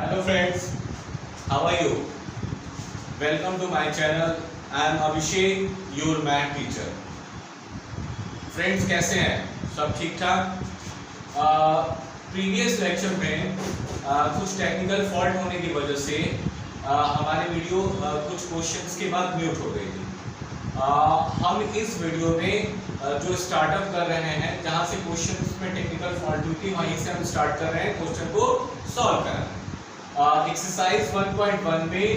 Hello friends, how are you? Welcome to my channel. I am Abhishek, your math teacher. Friends कैसे हैं? सब ठीक ठाक? Previous lecture में कुछ टेक्निकल फॉल्ट होने की वजह से हमारी वीडियो कुछ क्वेश्चंस के बाद म्यूट हो गई थी। हम इस वीडियो में जो स्टार्टअप कर रहे हैं, जहां से क्वेश्चंस में टेक्निकल फॉल्ट हुई थी वहीं से हम स्टार्ट कर रहे हैं क्वेश्चन को सॉल्व करना। एक्सरसाइज 1.1 में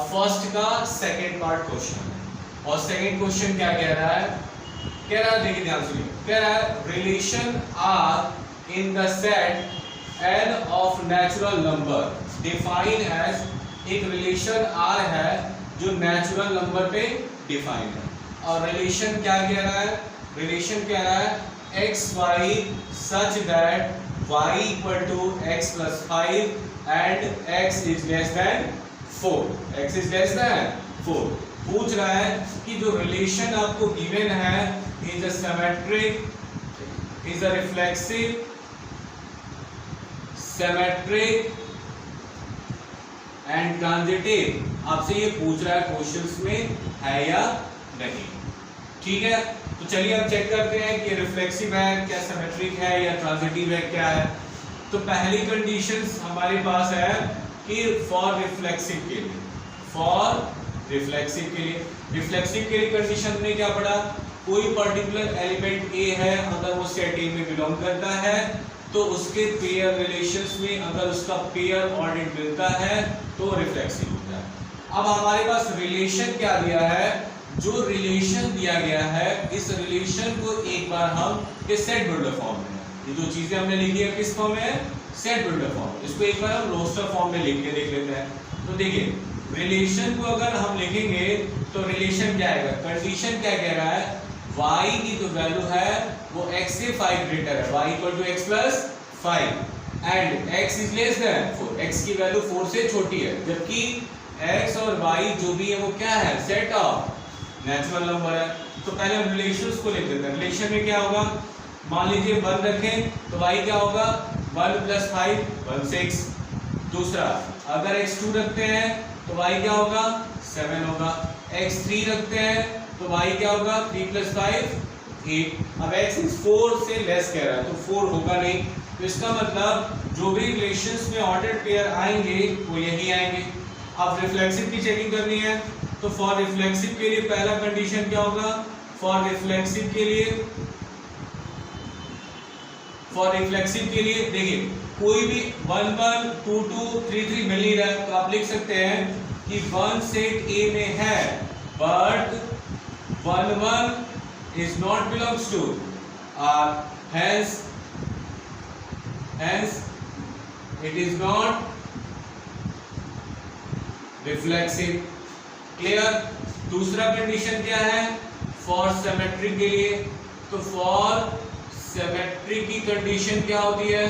फर्स्ट का सेकंड पार्ट क्वेश्चन है और सेकंड क्वेश्चन क्या कह रहा है? देखिए ध्यान सुनिए, कह रहा है relation R in the set n of natural number define as. एक रिलेशन r है जो नेचुरल नंबर पे डिफाइन है और रिलेशन क्या कह रहा है? रिलेशन कह रहा है x y such that y equal to x plus 5 and x is less than 4. x is less than 4. पूछ रहा है कि जो रिलेशन आपको गिवन है is a symmetric, is a reflexive, symmetric and transitive. आपसे ये पूछ रहा है क्वेश्चंस में, है या नहीं? ठीक है, तो चलिए हम चेक करते हैं कि रिफ्लेक्सिव है क्या, सिमेट्रिक है या ट्रांजिटिव है क्या है। तो पहली कंडीशंस हमारे पास है कि फॉर रिफ्लेक्सिव के लिए, रिफ्लेक्सिव के लिए कंडीशन हमने क्या पढ़ा? कोई पर्टिकुलर एलिमेंट ए है, अगर वो सेट ए में बिलोंग करता है तो उसके पेयर रिलेशंस में अगर उसका पेयर ऑर्डिनेट मिलता है तो रिफ्लेक्सिव होता है। अब हमारे पास रिलेशन क्या दिया है? जो रिलेशन दिया गया है, इस रिलेशन को एक बार हम इस सेट बिल्डर फॉर्म में, ये जो चीजें हमने लिखी है किस फॉर्म में है? Set builder form. इसको एक बार हम रोस्टर फॉर्म में लिख के देख लेते हैं। तो देखिए रिलेशन को अगर हम लिखेंगे तो रिलेशन क्या आएगा? कंडीशन क्या कह रहा है? y की जो वैल्यू है वो x से 5 ग्रेटर है, y equal to x plus 5 and x is less than 4, x की वैल्यू 4 से छोटी है, जबकि x और y जो भी है वो क्या है? सेट ऑफ नेचुरल नंबर है। तो पहले हम रिलेशंस को लिख देते हैं। रिलेशन में क्या होगा? मान लीजिए 1 रखें तो y क्या होगा? 1 प्लस 5 1 6। दूसरा, अगर x2 रखते हैं तो y क्या होगा? 7 होगा। x3 रखते हैं तो y क्या होगा? 3 प्लस 5 8। अब x इज 4 से लेस कह रहा है तो 4 होगा नहीं। तो इसका मतलब जो भी रिलेशंस में ऑर्डर्ड पेयर आएंगे वो यही आएंगे। अब रिफ्लेक्सिव की चेकिंग करनी है तो फॉर रिफ्लेक्सिव के लिए पहला कंडीशन क्या होगा? फॉर रिफ्लेक्सिव के लिए देखिए कोई भी 1 1 2 2 3 3 मिल नहीं रहा है तो आप लिख सकते हैं कि 1 सेट A में है but 1 1 is not belongs to hence it is not reflexive. Clear? दूसरा कंडीशन क्या है? फॉर सिमेट्रिक के लिए, तो फॉर सिमेट्रिक की कंडीशन क्या होती है?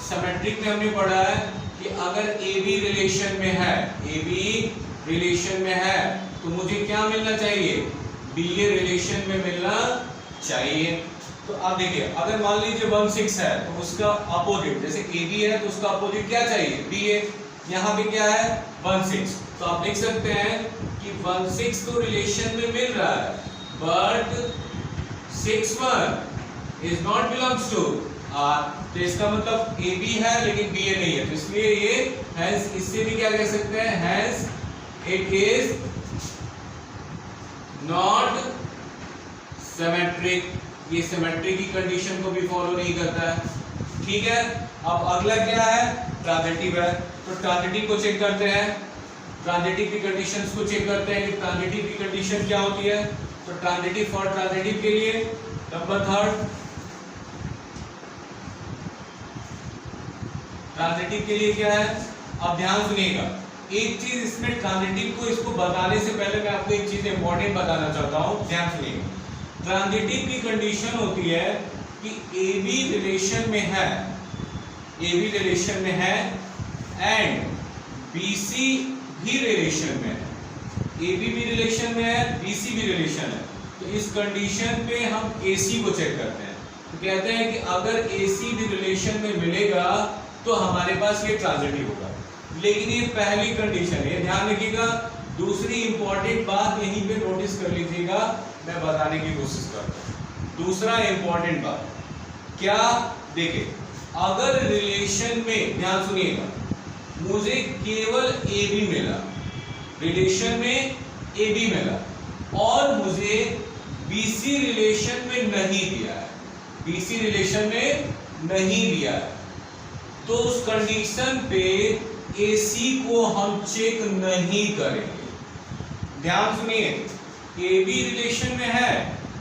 सिमेट्रिक में हमने पढ़ा है कि अगर AB रिलेशन में है तो मुझे क्या मिलना चाहिए? BA रिलेशन में मिलना चाहिए। तो अब देखिए अगर मान लीजिए 1 6 है तो उसका अपोजिट, जैसे AB है तो उसका अपोजिट क्या चाहिए? BA। यहाँ पे क्या है? 1 6। तो आप लिख सकते हैं कि 1 6 तो रिलेशन में मिल रहा है but 6 1 is not belongs to R। तो इसका मतलब AB है लेकिन BA नहीं है, तो इसलिए ये हेंस, इससे भी क्या कह सकते हैं? Hence it is not symmetric. ये सिमेट्रिक की कंडीशन को भी फॉलो नहीं करता है। ठीक है, अब अगला क्या है? ट्रांजिटिव है। तो ट्रांजिटिव को चेक करते हैं, ट्रांजिटिव की कंडीशंस को चेक करते हैं कि ट्रांजिटिव की कंडीशन क्या होती है। तो ट्रांजिटिव फॉर ट्रांजिटिव के लिए नंबर 3 ट्रांजिटिव के लिए क्या है? अब ध्यान सुनिएगा, एक चीज इसमें ट्रांजिटिव को, इसको बताने से पहले मैं आपको एक चीज इंपॉर्टेंट बताना चाहता हूं, ध्यान सुनिएगा। ट्रांजिटिव की कंडीशन होती है कि AB रिलेशन में है एंड BC भी रिलेशन में है। AB भी रिलेशन में है, BC भी रिलेशन है। तो इस कंडीशन पे हम AC को चेक करते हैं। तो कहते हैं कि अगर AC भी रिलेशन में मिलेगा तो हमारे पास ये ट्रांजिटिव होगा। लेकिन ये पहली कंडीशन है, ध्यान रखिएगा। दूसरी इंपॉर्टेंट बात यहीं पे नोटिस कर लीजिएगा, मैं बताने की कोशिश करता हूं। दूसरा इंपॉर्टेंट बात क्या, देखिए अगर रिलेशन में, ध्यान सुनिएगा, मुझे केवल ए बी मिला, रिलेशन में ए बी मिला, और मुझे बीसी रिलेशन में नहीं दिया है, बीसी रिलेशन में नहीं दिया है, तो उस कंडीशन पे एसी को हम चेक नहीं करेंगे। ध्यान सुनिए, ए बी रिलेशन में है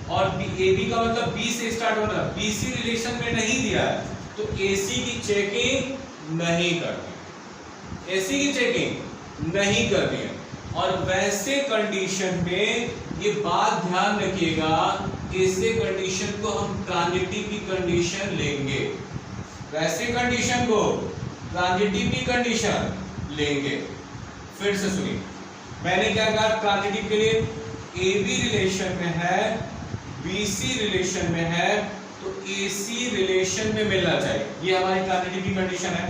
और ए बी का मतलब बी से स्टार्ट होना, बीसी रिलेशन में नहीं दिया है, तो एसी की चेकिंग नहीं करनी, एसी की चेकिंग नहीं करनी है। और वैसे कंडीशन में ये बात ध्यान रखिएगा, ऐसे कंडीशन को हम ट्रांजिटिव की कंडीशन लेंगे, वैसे कंडीशन को ट्रांजिटिव की कंडीशन लेंगे। फिर से सुनिए, मैंने क्या कहा ट्रांजिटिव के लिए, ए बी रिलेशन में है, बीसी रिलेशन में है, तो एसी रिलेशन में मिलना चाहिए, ये हमारी ट्रांजिटिव की कंडीशन है।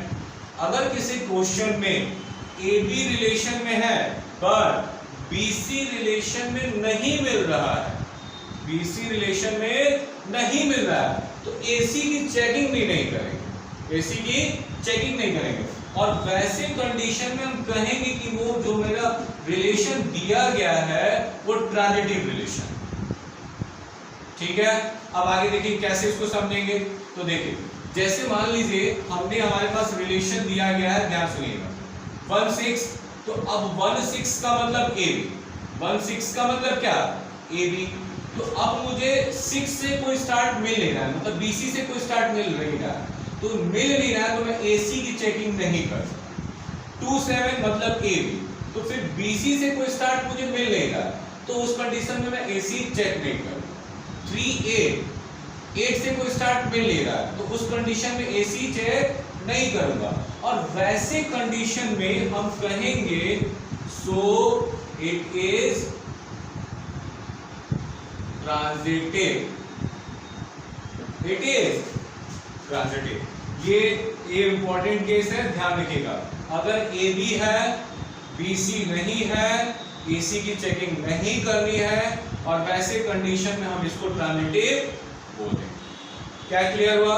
अगर किसी क्वेश्चन में ए बी रिलेशन में है पर बीसी रिलेशन में नहीं मिल रहा है, बीसी रिलेशन में नहीं मिल रहा है, तो एसी की चेकिंग भी नहीं करेंगे, एसी की चेकिंग नहीं करेंगे। और वैसे कंडीशन में हम कहेंगे कि वो जो मेरा रिलेशन दिया गया है वो ट्रांजिटिव रिलेशन, ठीक है। अब आगे देखिए कैसे इसको समझेंगे। तो देखिए, जैसे मान लीजिए हमने, हमारे पास रिलेशन दिया गया है, ध्यान सुनिएगा, 1-6, तो अब 1-6 का मतलब ए बी, 1-6 का मतलब क्या, ए बी। तो अब मुझे 6 से कोई स्टार्ट मिल नहीं रहा है, मतलब बीसी से कोई स्टार्ट मिल नहीं रहा है, तो मिल नहीं रहा है, तो मैं एसी की चेकिंग नहीं कर सकता। 2-7 मतलब ए बी, तो फिर बीसी से कोई स्टार्ट मुझे मिल नहीं रहा, तो उस कंडीशन में मैं एसी चेक नहीं करूँ। 3-8 से कोई स्टार्ट मिल नहीं रहा है, तो उस कंडीशन में एसी चेक नहीं करूंगा। और वैसे कंडीशन में हम कहेंगे सो it is transitive, it is transitive. ये इंपॉर्टेंट केस है, ध्यान रखिएगा। अगर ए बी है, बीसी नहीं है, एसी की चेकिंग नहीं करनी है, और वैसे कंडीशन में हम इसको ट्रांजिटिव बोलेंगे। क्या क्लियर हुआ?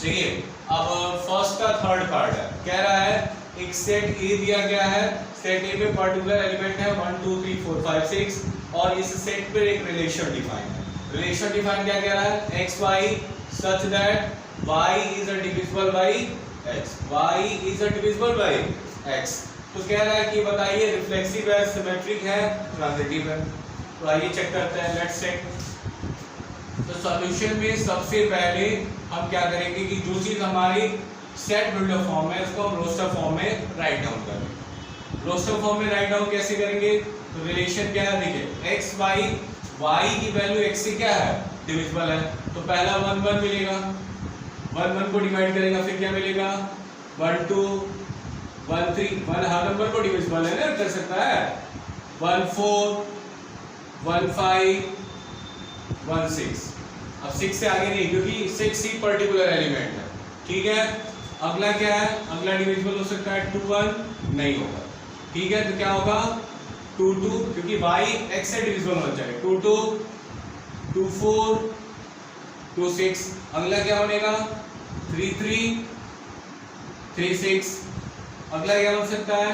देखिए, अब फर्स्ट का थर्ड पार्ट है, कह रहा है एक सेट ए दिया गया है, सेट ए में पर्टिकुलर एलिमेंट है 1 2 3 4 5 6, और इस सेट पर एक रिलेशन डिफाइन है। रिलेशन डिफाइन क्या कह रहा है, X Y such that Y is a divisible by X, Y is a divisible by X. तो कह रहा है कि बताइए रिफ्लेक्सिव है, सिमेट्रिक है, ट्रांजिटिव है। तो आइए चेक करते हैं, लेट्स चेक। तो सॉल्यूशन में सबसे पहले हम क्या करेंगे कि जो चीज हमारी सेट बिल्डर फॉर्म है उसको हम रोस्टर फॉर्म में राइट डाउन करेंगे। रोस्टर फॉर्म में राइट डाउन कैसे करेंगे, तो रिलेशन क्या है, देखिए एक्स वाई, वाई की वैल्यू एक्स से क्या है, डिविजिबल है, तो पहला 1 1 मिलेगा, 1 1 को डिवाइड करेगा, फिर क्या मिलेगा 1 2 1 3, 1 हर नंबर को डिविजिबल है ना, कर सकता है, 1 4 1 5 1 6। अब 6 से आगे नहीं, क्योंकि 6 ही पर्टिकुलर एलिमेंट है, ठीक है। अगला क्या है, अगला डिविजिबल हो सकता है 2 1 नहीं होगा, ठीक है। तो क्या होगा 2 2, क्योंकि y x से डिविजिबल होना चाहिए, 2 2 2 4 2 6। अगला क्या बनेगा 3 3 3 6। अगला क्या बन सकता है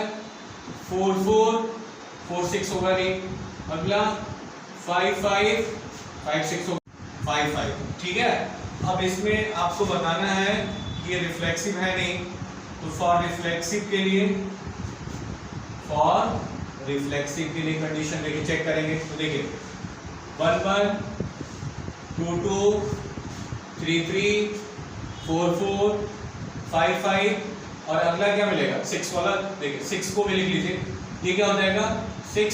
4 4 4 6 होगा नहीं। अगला 5 5 5 6 होगा, 5 5, ठीक है। अब इसमें आपको बताना है कि ये रिफ्लेक्सिव है नहीं, तो फॉर रिफ्लेक्सिव के लिए, फॉर रिफ्लेक्सिव के लिए कंडीशन लेके चेक करेंगे। तो देखिए 1 1 2 2 3 3 4 4 5 5, और अगला क्या मिलेगा 6 वाला। देखिए 6 को भी लिख लीजिए, ये क्या हो जाएगा 6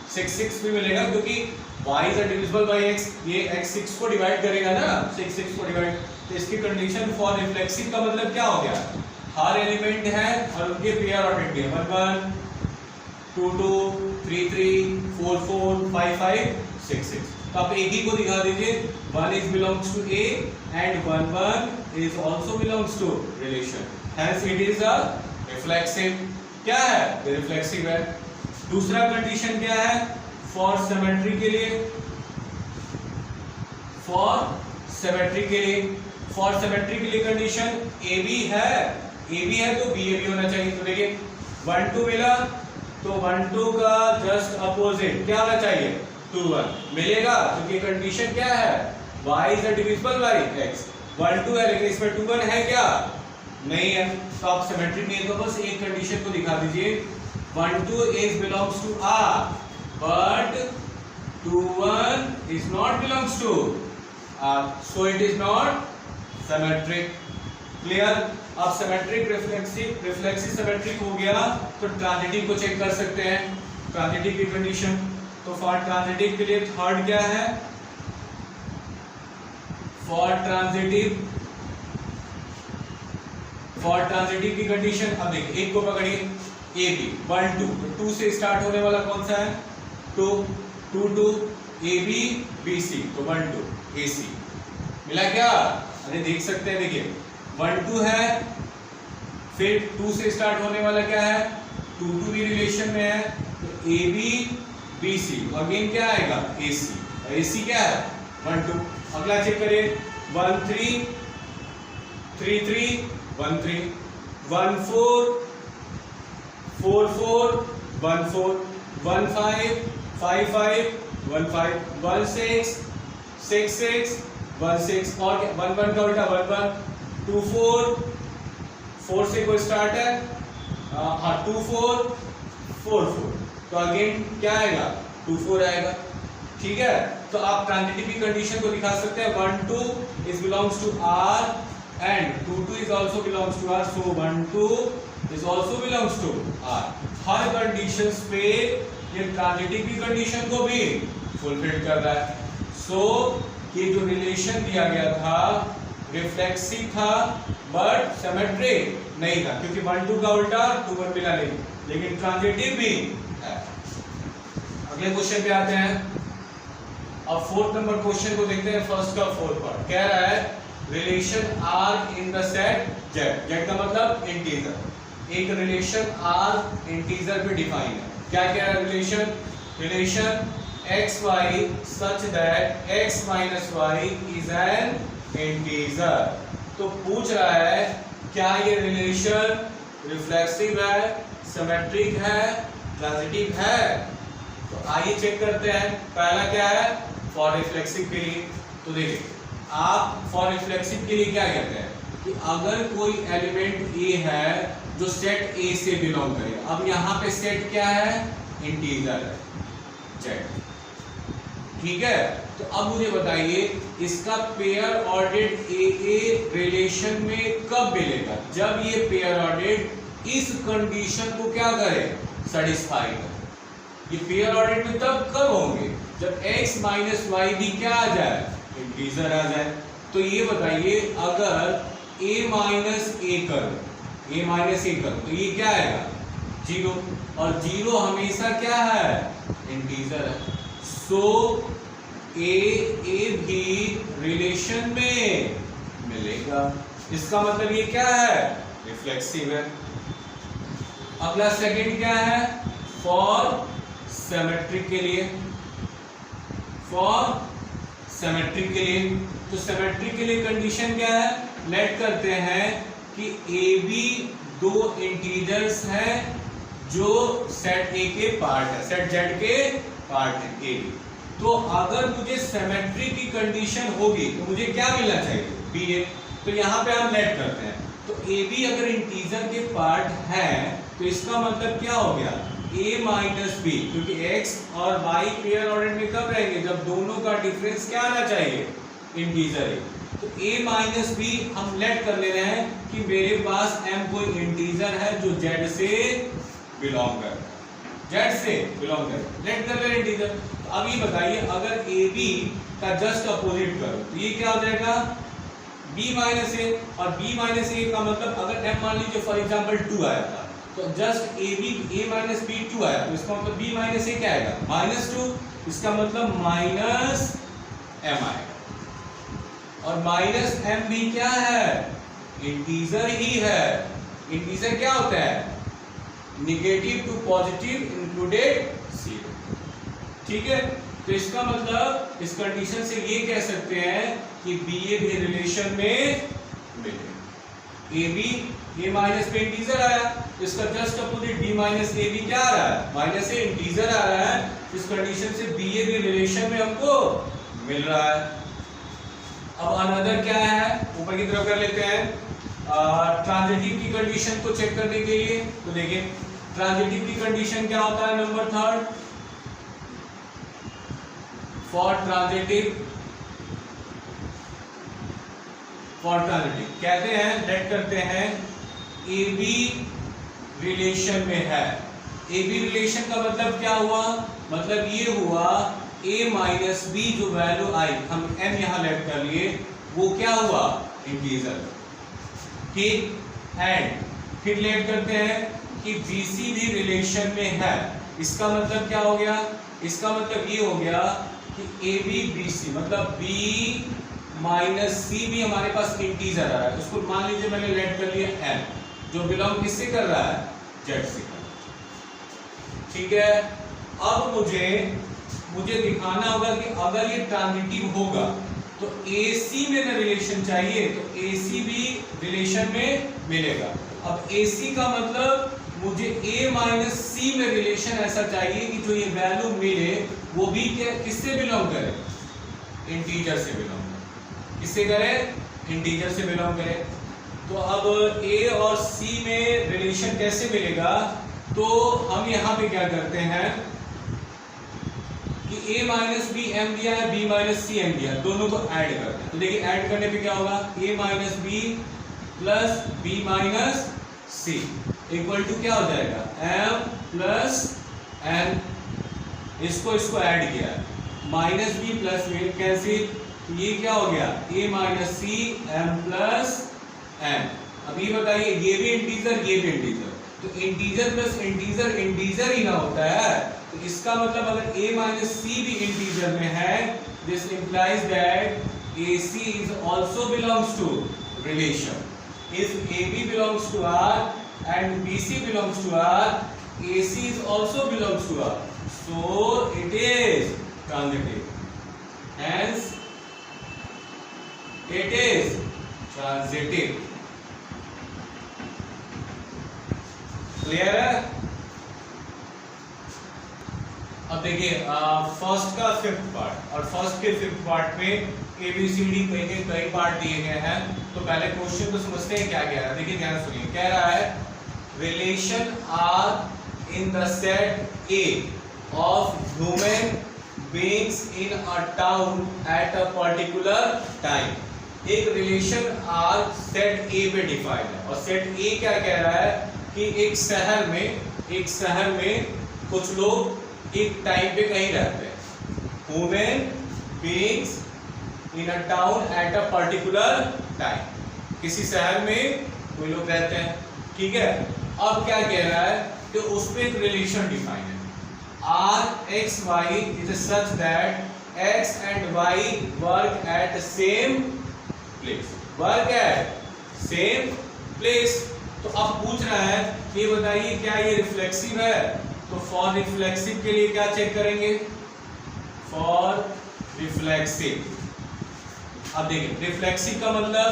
6 6 भी मिलेगा, क्योंकि y is a divisible by x, ये x 6 को डिवाइड करेगा ना, 6 6 को डिवाइड। तो इसकी कंडीशन फॉर रिफ्लेक्सिव का मतलब क्या हो गया, हर एलिमेंट है और उनके पेयर ऑर्डर के 1 1 2 2 3 3 4 4 5 5 6 6। तो आप एक ही को दिखा दीजिए, 1 is belongs to A and 1 is also belongs to relation, hence it is a reflexive. क्या है? ये रिफ्लेक्सिव है। दूसरा कंडीशन क्या है? फॉर सिमेट्री के लिए, फॉर सिमेट्री के लिए, फॉर सिमेट्री के लिए कंडीशन ए बी है, ए बी है तो बी ए भी होना चाहिए। तो देखिए 1 2 मिला तो 1 2 का जस्ट अपोजिट क्या होना चाहिए? 2 1 मिलेगा, क्योंकि कंडीशन क्या है? y is divisible by x। 1 2 है लेकिन इसमें 2 1 है क्या? नहीं है, तो आप सिमेट्रिक नहीं है तो बस एक कंडीशन को दिखा दीजिए, 1 2 is belongs to R but 2 1 is not belongs to R, so it is not symmetric। Clear? अब सिमेट्रिक रिफ्लेक्सिव सिमेट्रिक हो गया तो ट्रांजिटिव को चेक कर सकते हैं, ट्रांजिटिव की कंडीशन। तो फॉर ट्रांजिटिव के लिए थर्ड क्या है? फॉर ट्रांजिटिव की कंडीशन, अब देखिए एक को पकड़िए, ए बी 1 2, तो 2 से स्टार्ट होने वाला कौन सा है? 2 2 2 ए बी बी सी, तो 1 2 ए सी मिला क्या? अरे देख सकते हैं, देखिए 1 2 है, फिर 2 से स्टार्ट होने वाला क्या है? 2 2 भी रिलेशन में है, तो A B B C, again क्या आएगा? ए सी, और ए सी क्या है? 1 2। अगला चेक करिए, 1 3 3 3 1 3 1 4 4 4 1 4 1 5 5 5 1 5 1 6 6 6 1 6, और 1 1 का उल्टा 1 1 2 4 4 से कोई स्टार्ट है, हाँ 2 4 4 4, तो अगेन क्या आएगा? 2 4 आएगा। ठीक है, तो आप ट्रांजिटिव की कंडीशन को दिखा सकते हैं, 1 2 is belongs to R and 2 2 is also belongs to R, so 1 2 is also belongs to R। Her conditions पे ये ट्रांजिटिव की कंडीशन को भी फुलफिल कर रहा है। सो ये जो रिलेशन दिया गया था रिफ्लेक्सिव था बट सिमेट्रिक नहीं था, क्योंकि 1 2 का उल्टा 2 1 मिला नहीं, लेकिन ट्रांजिटिव भी है। अगले क्वेश्चन पे आते हैं। अब 4th नंबर क्वेश्चन को देखते हैं, फर्स्ट का 4th पार्ट कह रहा है relation R in the set Z, Z का मतलब इंटीजर। एक रिलेशन R इंटीजर पे डिफाइन है। क्या कह रहा है? Relation x y such that x minus y is an integer. तो पूछ रहा है क्या ये रिलेशन रिफ्लेक्सिव है, सिमेट्रिक है, ट्रांजिटिव है? तो आइए चेक करते हैं। पहला क्या है? फॉर रिफ्लेक्सिव के लिए, तो देखिए आप फॉर रिफ्लेक्सिव के लिए क्या कहते हैं कि अगर कोई एलिमेंट ए है जो सेट ए से बिलोंग करे, अब यहाँ पे सेट क्या है? इंटीजर है Z। ठीक है, तो अब मुझे बताइए इसका पेयर ऑर्डेड ए रिलेशन में कब मिलेगा? जब ये पेयर ऑर्डेड इस कंडीशन को क्या करे? सेटिस्फाई करे। ये पेयर ऑर्डेड में तब कब होंगे? जब x माइनस वाई भी क्या आ जाए? इंटीजर आ जाए। तो ये बताइए अगर a माइनस ए करो, a माइनस ए करो तो ये क्या आएगा? 0, और 0 हमेशा क्या है? इंटीजर है। सो ए भी रिलेशन में मिलेगा, इसका मतलब ये क्या है? रिफ्लेक्सिव है। अगला सेकंड क्या है? फॉर सिमेट्रिक के लिए, फॉर सिमेट्रिक के लिए, तो सिमेट्रिक के लिए कंडीशन क्या है? लेट करते हैं कि ए बी दो इंटीजर्स हैं जो सेट ए के पार्ट है, सेट जेड के पार्ट है ए बी। तो अगर मुझे सिमेट्री की कंडीशन होगी तो मुझे क्या मिलना चाहिए? बी ए। तो यहाँ पे हम लेट करते हैं, तो ए बी अगर इंटीजर के पार्ट है तो इसका मतलब क्या हो गया? a माइनस बी, क्योंकि x और y पेयर ऑर्डर में कब रहेंगे? जब दोनों का डिफरेंस क्या आना चाहिए? इंटीजर है। तो a माइनस बी हम लेट कर ले रहे हैं कि मेरे पास m कोई इंटीजर है जो z से बिलोंग कर, z से बिलोंग कर, लेट कर ले इंटीजर। तो अब ये बताइए अगर a b का जस्ट अपोजिट करो तो ये क्या हो जाएगा? b माइनस ए, और b माइनस ए का मतलब अगर m मान लीजिए फॉर एग्जांपल 2 आया था तो जस्ट a माइनस बी 2 आया, तो इसका मतलब b माइनस ए क्या आएगा? -2, इसका मतलब -2 m आएगा। और माइनस m भी क्या है, इंटीजर ही है। इंटीजर क्या होता है, निगेटिव टू पॉजिटिव इंक्लूडेड 0। ठीक है, तो इसका मतलब इस कंडीशन से ये कह सकते हैं कि बी ए भी रिलेशन में मिले। ए बी, ए माइनस पे इंटीजर आया, इसका just opposite B minus A B क्या आ रहा है, माइनस ए इंटीजर आ रहा है। इस कंडीशन से बी ए भी रिलेशन में हमको मिल रहा है। अब अनदर क्या है, ऊपर की तरफ कर लेते हैं ट्रांजिटिव की कंडीशन को चेक करने के लिए। तो देखिए ट्रांजिटिव की कंडीशन क्या होता है, नंबर थर्ड, फॉर ट्रांजिटिव कहते हैं, लेट करते हैं ए बी रिलेशन में है। ए बी रिलेशन का मतलब क्या हुआ, मतलब ये हुआ a माइनस बी जो वैल्यू आई, हम m यहां लेट कर लिए, वो क्या हुआ, इंटीजर। ठीक, एंड फिर लेट करते हैं कि BC भी रिलेशन में है। इसका मतलब क्या हो गया, इसका मतलब ये हो गया कि AB BC मतलब B माइनस C भी हमारे पास इंटीजर आ रहा है। उसको मान लीजिए मैंने लेट कर लिया m, जो बिलोंग किससे कर रहा है, Z से कर रहा है। ठीक है, अब मुझे दिखाना होगा कि अगर ये ट्रांजिटिव होगा तो AC में ना रिलेशन चाहिए, तो AC भी रिलेशन में मिलेगा। अब AC का मतलब मुझे A माइनस C में रिलेशन ऐसा चाहिए कि जो ये वैल्यू मिले वो भी किससे बिलोंग करे, इंटीजर से बिलोंग करे। किससे करे, इंटीजर से बिलोंग करे। तो अब A और C में रिलेशन कैसे मिलेगा, तो हम यहाँ पे क्या करते हैं कि a माइनस बी एम दिया है, b माइनस सी एम दिया है, दोनों को ऐड करते हैं। तो देखिए ऐड करने पे क्या होगा, a minus B plus B minus C equal to क्या हो जाएगा, m प्लस n। इसको ऐड किया है, minus B plus B cancel, ये क्या हो गया, a minus C m plus n। अब ये बताइए, ये भी इंटीजर ये भी इंटीजर, तो इंटीजर प्लस इंटीजर इंटीजर ही ना होता है। तो इसका मतलब अगर a माइनस सी भी इंटीजर में है, this implies that AC is also belongs to relation. If AB belongs to R and BC belongs to R, AC is also belongs to R. So it is transitive. Hence it is transitive. Clear है। अब देखिए first का fifth part, और first के fifth part में ABCD कई part दिए गए हैं। तो पहले क्वेश्चन को समझते हैं क्या कह रहा है। देखिए ध्यान सुनिए, कह रहा है relation R in the set A of human beings in a town at a particular time. एक रिलेशन आर सेट A पे डिफाइंड है, और सेट A क्या कह रहा है कि एक शहर में कुछ लोग एक टाइम पे कहीं रहते हैं। Human beings in a town at a particular time, किसी शहर में कोई लोग रहते हैं। ठीक है, अब क्या कह रहा है कि उस पे एक रिलेशन डिफाइन है, R X Y is such that X and Y work at same place, work at same place. तो अब पूछ रहा है कि बताइए क्या ये रिफ्लेक्सिव है। तो फॉर रिफ्लेक्सिव के लिए क्या चेक करेंगे, फॉर रिफ्लेक्सिव। अब देखिए रिफ्लेक्सिव का मतलब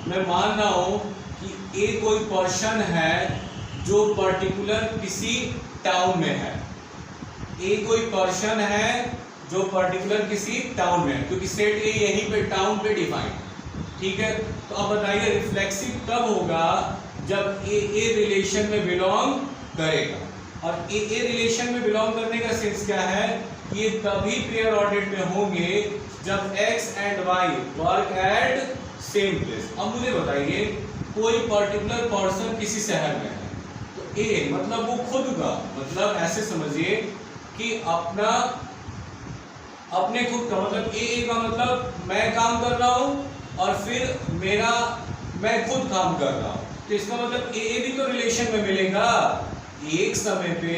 मैं मान रहा हूं कि ए कोई पर्सन है जो पर्टिकुलर किसी टाउन में है, ए कोई पर्सन है जो पर्टिकुलर किसी टाउन में है, क्योंकि सेट ए यहीं पे टाउन पे डिफाइंड। ठीक है, तो अब बताइए रिफ्लेक्सिव कब होगा, जब ए रिलेशन में बिलोंग करेगा। और ए रिलेशन में बिलोंग करने का सेंस क्या है, ये तभी पेयर ऑर्डर में होंगे जब x and y work at same place. अब मुझे बताइए कोई पर्टिकुलर पर्सन किसी शहर में है, तो ए मतलब वो खुद का, मतलब ऐसे समझिए कि अपने खुद का, मतलब ए का मतलब मैं काम कर रहा हूं और फिर मैं खुद काम कर रहा हूं। तो इसका मतलब ए भी तो रिलेशन में मिलेगा। एक समय पे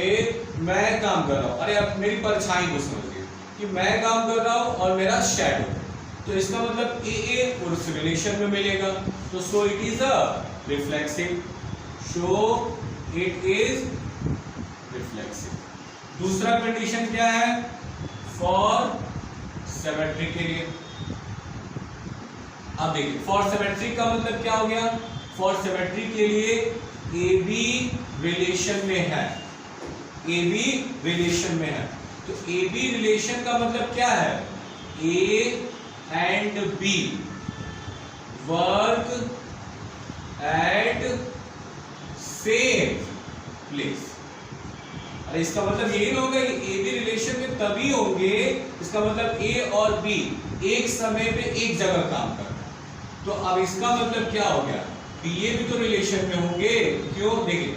मैं काम कर रहा हूं, अरे अब मेरी परछाई को समझिए कि मैं काम कर रहा हूं और मेरा शैडो, तो इसका मतलब ए उस रिलेशन में मिलेगा, तो सो it is a reflexive, so it is reflexive. दूसरा कंडीशन क्या है फॉर सिमेट्री के लिए। अब देखिए फॉर सिमेट्री का मतलब क्या हो गया, फॉर सिमेट्री के लिए ए बी रिलेशन में है, ए बी रिलेशन में है, तो ए बी रिलेशन का मतलब क्या है, A and B work at same place. अरे इसका मतलब यही होगा कि ए बी रिलेशन में तभी होंगे, इसका मतलब ए और बी एक समय पे एक जगह काम कर रहे हैं, तो अब इसका मतलब क्या हो गया, ये भी तो रिलेशन में होंगे। क्यों, देखिए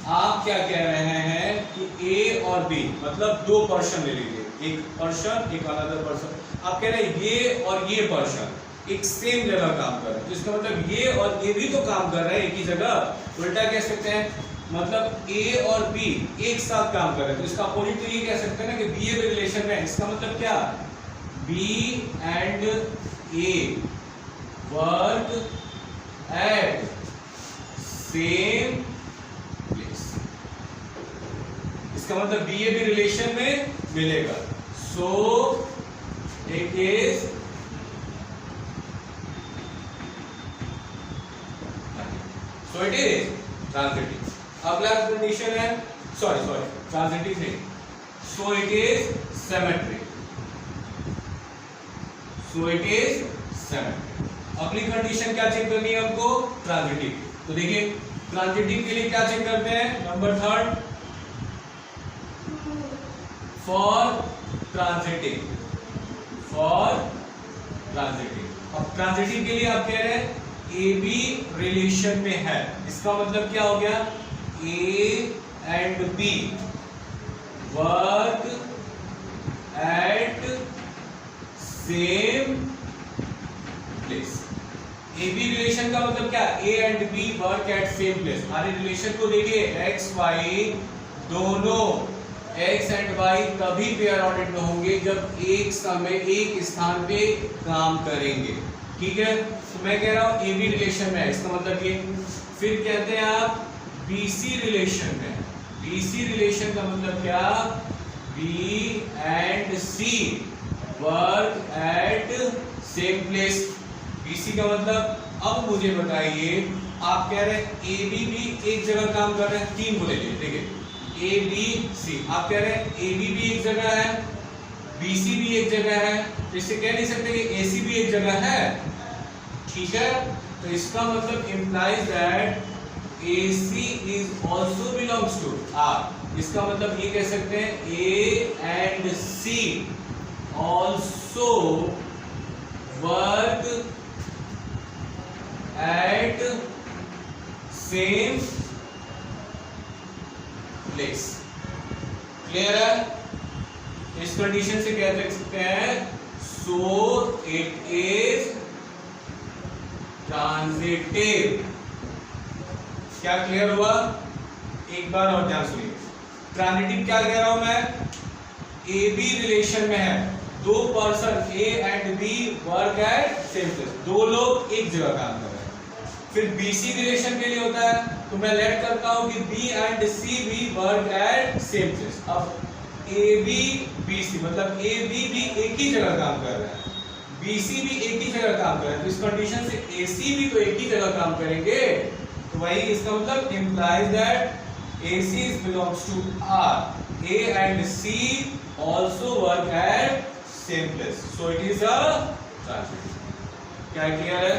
आप क्या कह रहे हैं कि ए और बी मतलब दो पर्सन ले लीजिए, एक पर्सन एक अनदर पर्सन, आप कह रहे हैं ये और ये पर्सन एक सेम जगह काम कर रहे हैं, तो इसका मतलब ये और ये भी तो काम कर रहे हैं एक ही जगह। उल्टा कह सकते हैं, मतलब ए और बी एक साथ काम कर रहे हैं, तो इसका अपोजिट तो ये कह सकते हैं ना कि बी ए भी रिलेशन में है। इसका मतलब क्या, B and A work at same place, इसका मतलब बी ए भी रिलेशन में मिलेगा, सो इट इज ट्रांजिटिव। अगला कंडीशन है सॉरी ट्रांजिटिव नहीं, so it is symmetric, so it is symmetric. अगली कंडीशन क्या चेक करनी है हमको, ट्रांजिटिव। तो देखिए ट्रांजिटिव के लिए क्या चेक करते हैं, number third for transitive, for transitive. अब ट्रांजिटिव के लिए आप कह रहे हैं ए बी रिलेशन में है, इसका मतलब क्या हो गया, A and B work at same place. A B relation का मतलब क्या, A and B work at same place. हमारे रिलेशन को देखिए एक्स वाई दोनों एक्स एंड वाई तभी पेयर ऑर्डर में होंगे जब एक समय एक स्थान पे काम करेंगे, ठीक है। तो मैं कह रहा हूं ए बी रिलेशन में है, इसका मतलब ये। फिर कहते हैं आप बी सी रिलेशन में, बी सी रिलेशन का मतलब क्या, B and C work at same place. BC का मतलब, अब मुझे बताइए, आप कह रहे हैं ए बी भी एक जगह काम कर रहे हैं, तीन को ले लीजिए, देखिए ए बी सी, आप कह रहे हैं ए बी भी एक जगह है, बी सी भी एक जगह है, तो इससे कह नहीं सकते कि ए सी भी एक जगह है, ठीक है। तो इसका मतलब implies that A C is also belongs to R. इसका मतलब ये कह सकते हैं A and C also work at same place. Clear है, इस कंडीशन से क्या देख सकते हैं, सो इट इज ट्रांजिटिव। क्या क्लियर हुआ, एक बार और ध्यान सुनिए। ट्रांजिटिव क्या कह रहा हूं मैं, ए बी रिलेशन में है, दो person A and B work at same place, दो लोग एक जगह काम कर रहे हैं। फिर बीसी रिलेशन के लिए होता है, तो मैं लेट करता हूं कि बी एंड सी भी वर्क एट सेम प्लेस। अब ए बी बी सी मतलब ए बी भी एक ही जगह काम कर रहा है, बी सी भी एक ही जगह काम कर रहा है, तो इस कंडीशन से ए सी भी तो एक ही जगह काम करेंगे, तो वही इसका मतलब implies that A C is belongs to R, A and C also work at same place, so it is a transitive. क्या क्लियर है?